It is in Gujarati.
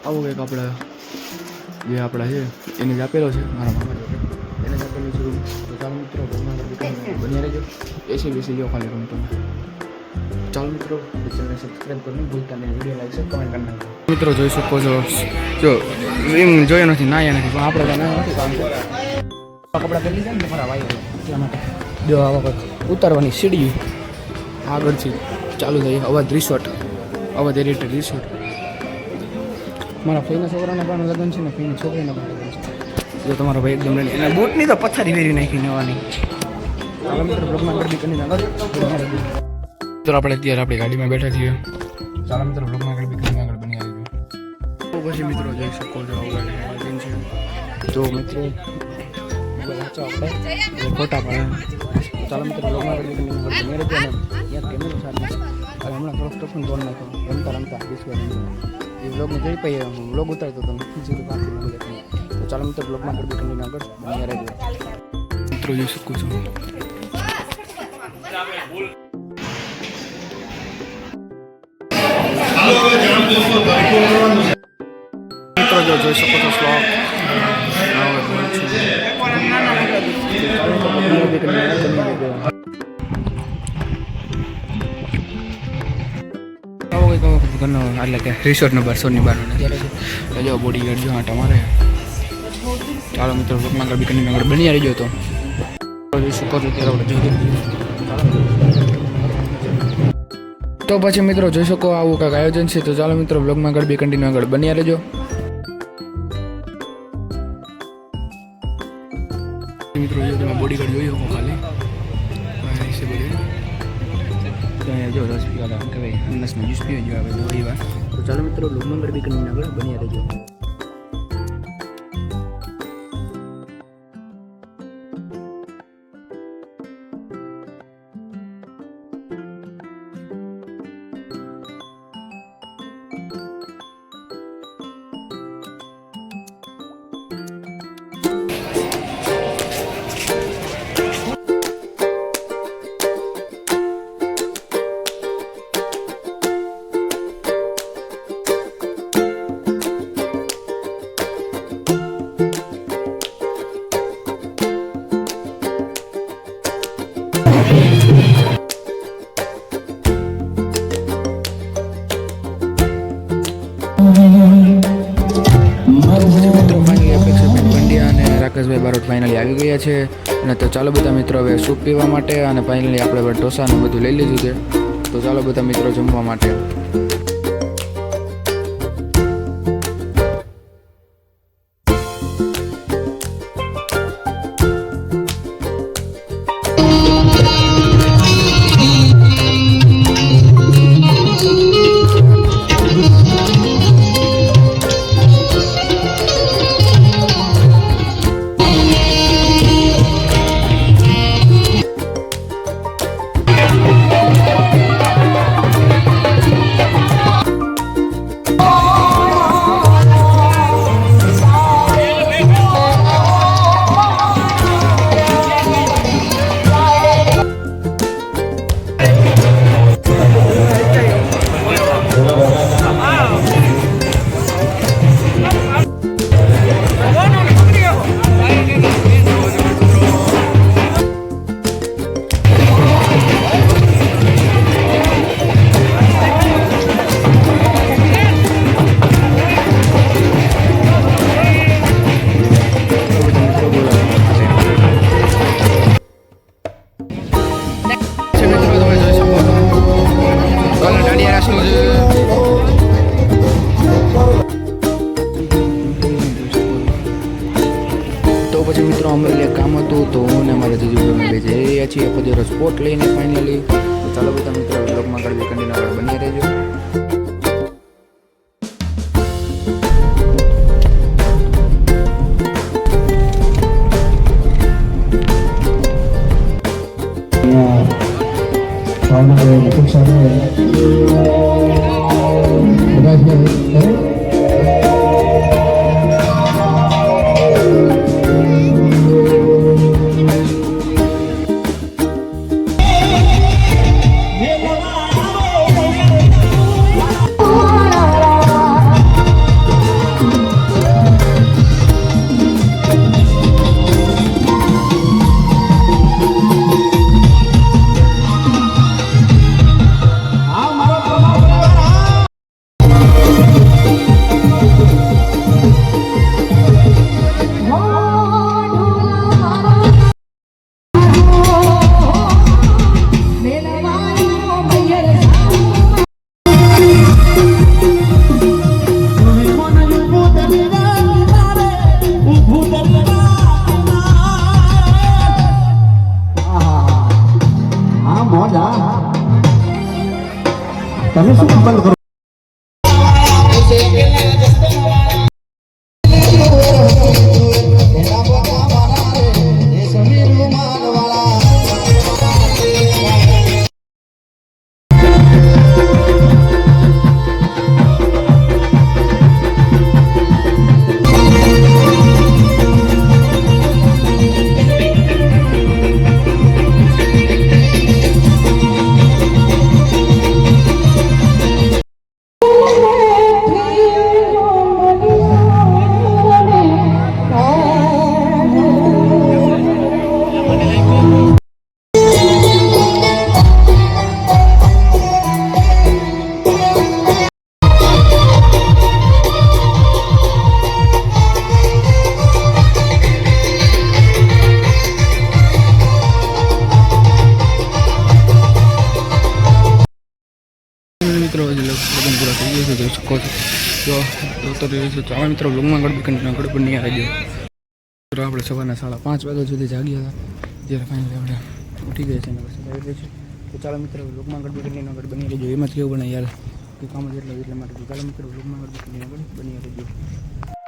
આવું કંઈક આપણા જે આપણા છે એને જ આપેલો છે મારા મામા એને જ આપેલું છે રૂમ. તો ચાલો મિત્રો બન્યા રહેજો. એસી બેસી લો ખાલી રૂમ તમે. ચાલો મિત્રો ચેનલને સબસ્ક્રાઈબ કરીને ભૂલતા નહીં. વિડીયો લાઈક છે કમેન્ટ કરી નાખો. મિત્રો જોઈ શકો છો જો એમ જોયો નથી નાયા નથી પણ આપણે ત્યાં નાયા નથી કામ કપડાં પહેરી જાય ને મારા ભાઈ એટલા માટે જો આવા કંઈક ઉતારવાની સીડી આગળથી ચાલુ થઈ અવાજ રિસોર્ટ અવાજ એરિટેડ રિસોર્ટ. મારા ફઈના છોકરાના પણ લગ્ન છે ને ફઈની છોકરીના પણ લગ્ન છે. જો તમારો ભાઈ એકદમ રેડી એના બૂટની તો પથારી વેરી નાખી નવાની. ચાલો મિત્રો બ્લોગમાં ગરબી કરીને આગળ મિત્રો આપણે અત્યારે આપણી ગાડીમાં બેઠા છીએ. ચાલો મિત્રો બ્લોગમાં ગરબી કરીને આગળ બની આવી તો પછી મિત્રો જોઈ શકો છો ગાડી છે. તો મિત્રો વાંચો આપણે ફોટા પડે. ચાલો મિત્રો બ્લોગમાં ગરબી કરીને આગળ બની રહી છે. યાદ કેમેરો સાથે હવે હમણાં થોડોક ટોપન તોડ નાખ્યો રમતા રમતા ડિસ્કો એ બ્લોગને જોઈ પાઈએ હું બ્લોગ ઉતારતો હતો ખીચી પાછી મળી જતી. તો ચાલો મિત્રો બ્લોગમાં ગરબી કરીને આગળ બની રહી છે. મિત્રો જોઈ શકો છો મિત્રો જો જોઈ શકો છો સ્લોક એટલે કે રિસોર્ટ નંબર 100 બાર જો બોડી ગાર્ડ જો આટા મારે. ચાલો મિત્રો બ્લોગમાં ગરબી કરીને આગળ બની રહેજો. તો જોઈ શકો છો તો પછી મિત્રો જોઈ શકો આવું કંઈક આયોજન છે. તો ચાલો મિત્રો બ્લોગમાં ગરબી કન્ટિન્યુ આગળ બન્યા રહેજો. મિત્રો જો તમે બોડીગાર્ડ જોઈ શકો ખાલી છે બધું ત્યાં જો રસ પીવા કહેવાય અનસનો જ્યુસ પીવા જો આવે થોડી વાર. તો ચાલો મિત્રો બ્લોગમાં ગરબી કન્ટિન્યુ આગળ બન્યા રહેજો. રાકેશભાઈ બારોટ ફાઇનલી આવી ગયા છે. અને તો ચાલો બધા મિત્રો હવે સૂપ પીવા માટે અને ફાઇનલી આપણે ઢોસાનું બધું લઈ લીધું છે. તો ચાલો બધા મિત્રો જમવા માટે. તો પછી મિત્રો અમે કામ હતું તો હું ને મારા જીજુભાઈ જઈ રહ્યા છીએ પદેરો સ્પોટ લઈને ફાઇનલી. તો ચાલો બધા મિત્રો બ્લોગમાં ગરબી કન્ટિન્યુ આગળ બની રહેજો. તમે શું કામ બંધ કરો? મિત્રો હજી લગ્ન પૂરા થઈ ગયા છે જોઈ શકો છો તો રહ્યું છે તો આવા મિત્રો બ્લોગમાં આગળ પણ નહીં આવી ગયો મિત્રો આપણે સવારના 5:30 વાગ્યા સુધી જાગ્યા હતા જ્યારે ફાઇનલી આપણે ઉઠી ગયા છે અને પછી આવી રહ્યા છે તો ચાલો મિત્રો બ્લોગમાં આગળ બની રહેજો એમાં કેવું બને યાર કે કામ જ એટલા માટે ચાલો મિત્રો બ્લોગમાં આગળ બની રહેજો